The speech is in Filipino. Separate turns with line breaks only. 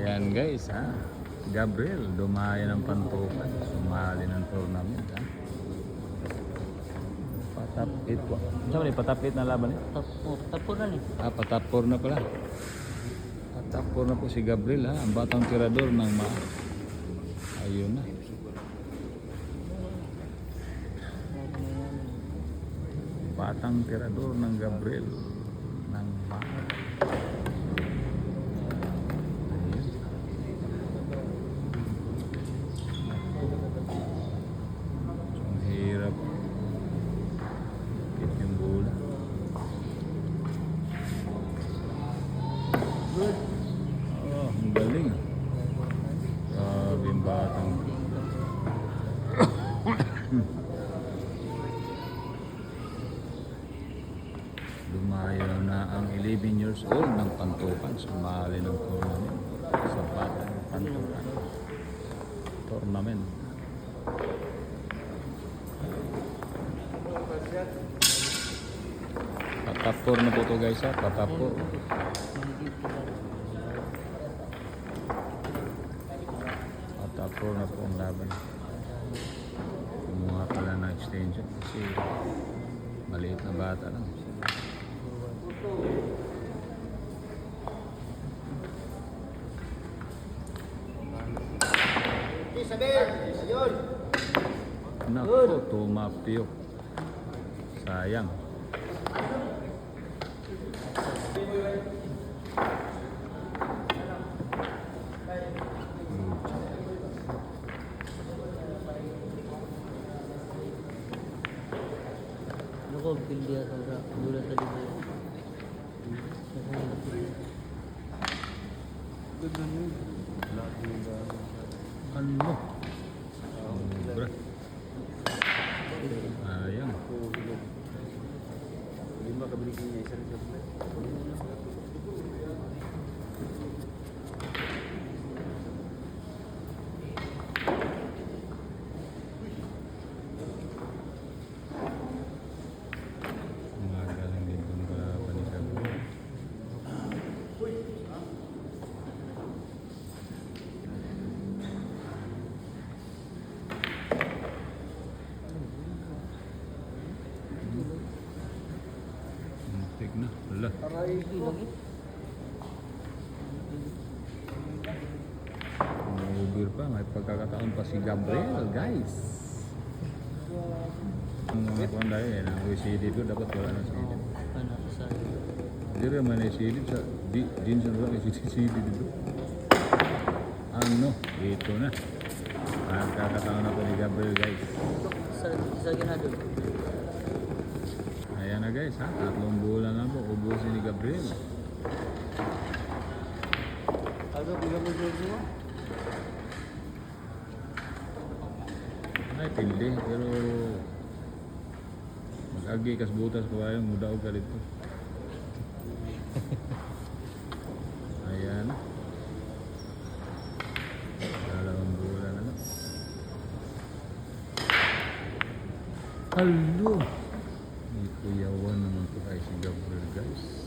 Ayan guys ha. Gabriel, dumaya ng Pantukan. Sumali ng tournament ha. Patap 8 po. Saan ba patap 8 na laban eh?
Tapo na ni.
Patap 4 na pala. Patap 4 na po si Gabriel ha. Ang batang tirador ng ayun na. Batang tirador ng Gabriel ng galing. Grabe yung batang. Dumayo na ang 11 years old ng Pantukan. Sumali ng tournament sa batang Pantukan. Tournament. Patapor na po ito guys ha. Patapor. Patapor na po ang laban. Kumuha pala ng extension kasi maliit na bata lang. Naku, tumapiyok. Sayang.
Ako pilih sa dula tadi.
Ano? Sobra. Ayang.
Lima kabili niya isa rin sa
Magaling din kung panisabi. Muntik na. Wala. Ubir pa. May pagkakataon pa si Gabriel, guys. Ang mga kuhan dahil yan. Ang OECD ito dapat wala na CD. Hindi rin man CD sa din sa wala CD dito. Ano? Ito na. Pagkakataon na po ni Gabriel, guys.
Sa ginado.
Ayan na guys ha. 3 bulan na po. Ubusin ni Gabriel.
Ano, bigyan mo jersey mo?
Ay, pildi. Pero mag-agi kas butas ko ayong mudaw ka dito. Ayan. 2 bulan na. Hello. May kuyawan naman po ay si Gabriel guys.